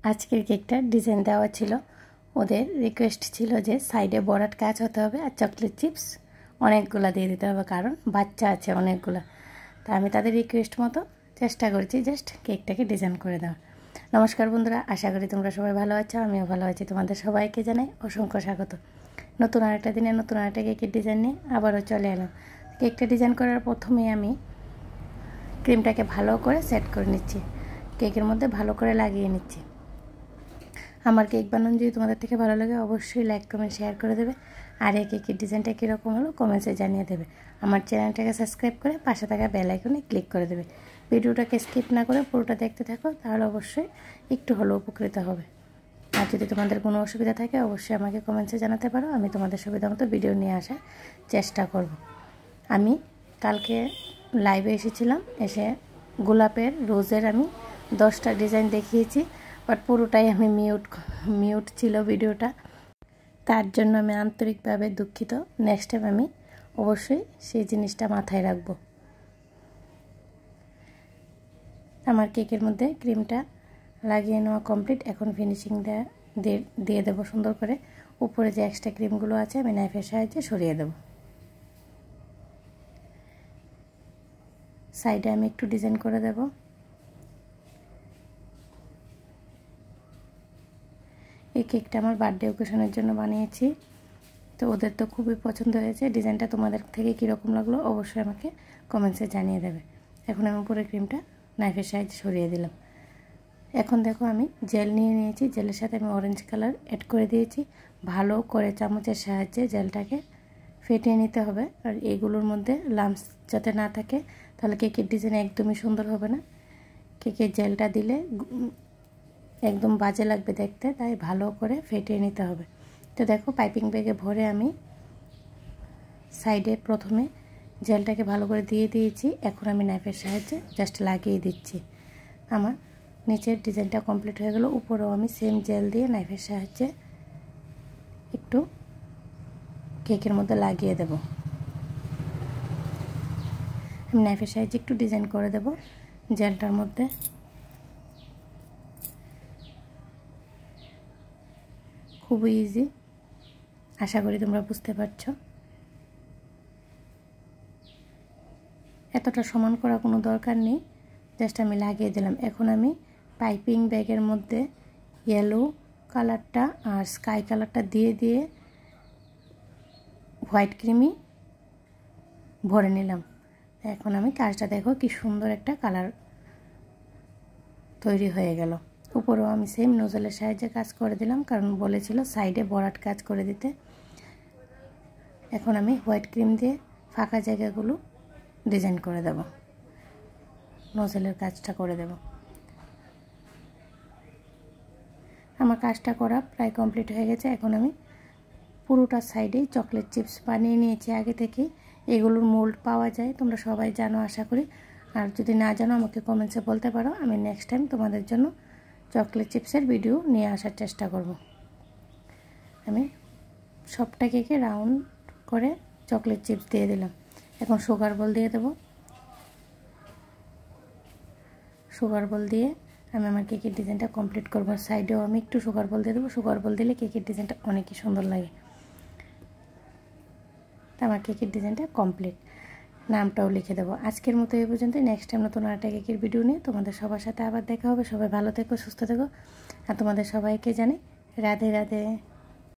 আজকের কেকটার ডিজাইন দেওয়া ছিল, ওদের রিকোয়েস্ট ছিল যে সাইডে বড়াট কাজ হতে হবে আর চকলেট চিপস অনেকগুলো দিয়ে দিতে হবে, কারণ বাচ্চা আছে অনেকগুলো। তা আমি তাদের রিকোয়েস্ট মতো চেষ্টা করেছি জাস্ট কেকটাকে ডিজাইন করে দেওয়া। নমস্কার বন্ধুরা, আশা করি তোমরা সবাই ভালো আছো, আমিও ভালো আছি। তোমাদের সবাইকে জানাই অসংখ্য স্বাগত। নতুন আরেকটা দিনে নতুন আরেকটা কেকের ডিজাইন নিয়ে আবারও চলে এলাম। কেকটা ডিজাইন করার প্রথমে আমি ক্রিমটাকে ভালো করে সেট করে নিচ্ছি, কেকের মধ্যে ভালো করে লাগিয়ে নিচ্ছি। আমার কেক বানানো যদি তোমাদের থেকে ভালো লাগে অবশ্যই লাইক কমেন্ট শেয়ার করে দেবে, আর এই কেকের ডিজাইনটা কীরকম হলো কমেন্টসে জানিয়ে দেবে। আমার চ্যানেলটাকে সাবস্ক্রাইব করে পাশে থাকা বেল আইকনে ক্লিক করে দেবে। ভিডিওটাকে স্কিপ না করে পুরোটা দেখতে থাকো, তাহলে অবশ্যই একটু হলেও উপকৃত হবে। আর যদি তোমাদের কোনো অসুবিধা থাকে অবশ্যই আমাকে কমেন্টসে জানাতে পারো, আমি তোমাদের সুবিধা মতো ভিডিও নিয়ে আসার চেষ্টা করব। আমি কালকে লাইভে এসেছিলাম, এসে গোলাপের রোজের আমি 10টা ডিজাইন দেখিয়েছি, বাট পুরোটাই আমি মিউট ছিল ভিডিওটা, তার জন্য আমি আন্তরিকভাবে দুঃখিত। নেক্সট টাইম আমি অবশ্যই সেই জিনিসটা মাথায় রাখবো। আমার কেকের মধ্যে ক্রিমটা লাগিয়ে নেওয়া কমপ্লিট, এখন ফিনিশিং দিয়ে দেবো সুন্দর করে। উপরে যে এক্সট্রা ক্রিমগুলো আছে আমি নাইফের সাহায্যে সরিয়ে দেবো। সাইডে আমি একটু ডিজাইন করে দেব। এই কেকটা আমার বার্থডে অকেশনের জন্য বানিয়েছি, তো ওদের তো খুবই পছন্দ হয়েছে। ডিজাইনটা তোমাদের থেকে কীরকম লাগলো অবশ্যই আমাকে কমেন্টসে জানিয়ে দেবে। এখন আমি উপরে ক্রিমটা নাইফের সাহায্যে সরিয়ে দিলাম। এখন দেখো আমি জেল নিয়ে নিয়েছি, জেলের সাথে আমি অরেঞ্জ কালার অ্যাড করে দিয়েছি। ভালো করে চামচের সাহায্যে জেলটাকে ফেটিয়ে নিতে হবে, আর এগুলোর মধ্যে লাম্পস যাতে না থাকে, তাহলে কেকের ডিজাইন একদমই সুন্দর হবে না। কেকের জেলটা দিলে একদম বাজে লাগবে দেখতে, তাই ভালো করে ফেটিয়ে নিতে হবে। তো দেখো পাইপিং ব্যাগে ভরে আমি সাইডে প্রথমে জেলটাকে ভালো করে দিয়ে দিয়েছি। এখন আমি নাইফের সাহায্যে জাস্ট লাগিয়ে দিচ্ছি। আমার নিচের ডিজাইনটা কমপ্লিট হয়ে গেল। উপরেও আমি সেম জেল দিয়ে নাইফের সাহায্যে একটু কেকের মধ্যে লাগিয়ে দেব। আমি নাইফের সাহায্যে একটু ডিজাইন করে দেব জেলটার মধ্যে। খুবই ইজি, আশা করি তোমরা বুঝতে পারছো। এতটা সমান করা কোনো দরকার নেই, জাস্ট আমি লাগিয়ে দিলাম। এখন আমি পাইপিং ব্যাগের মধ্যে ইয়েলো কালারটা আর স্কাই কালারটা দিয়ে হোয়াইট ক্রিমই ভরে নিলাম। এখন আমি কাজটা দেখো কি সুন্দর একটা কালার তৈরি হয়ে গেল। উপরেও আমি সেম নোজেলের সাহায্যে কাজ করে দিলাম, কারণ বলেছিল সাইডে বড়াট কাজ করে দিতে। এখন আমি হোয়াইট ক্রিম দিয়ে ফাঁকা জায়গাগুলো ডিজাইন করে দেব, নোজেলের কাজটা করে দেব। আমার কাজটা করা প্রায় কমপ্লিট হয়ে গেছে। এখন আমি পুরোটা সাইডেই চকলেট চিপস বানিয়ে নিয়েছি আগে থেকে। এগুলোর মোল্ড পাওয়া যায়, তোমরা সবাই জানো আশা করি। আর যদি না জানো আমাকে কমেন্টসে বলতে পারো, আমি নেক্সট টাইম তোমাদের জন্য চকলেট চিপসের ভিডিও নিয়ে আসার চেষ্টা করব। আমি সবটা কেকে রাউন্ড করে চকলেট চিপস দিয়ে দিলাম। এখন সুগার বল দিয়ে দেব। সুগার বল দিয়ে আমি আমার কেকের ডিজাইনটা কমপ্লিট করব। সাইডেও আমি একটু সুগার বল দিয়ে দেবো। সুগার বল দিলে কেকের ডিজাইনটা অনেকই সুন্দর লাগে। তো আমার কেকের ডিজাইনটা কমপ্লিট, নামটাও লিখে দেবো। আজকের মতো এই পর্যন্ত। নেক্সট টাইম নতুন আরেকটা কেকের ভিডিও নিয়ে তোমাদের সবার সাথে আবার দেখা হবে। সবাই ভালো থেকো, সুস্থ থেকো, আর তোমাদের সবাইকে জানাই রাধে রাধে।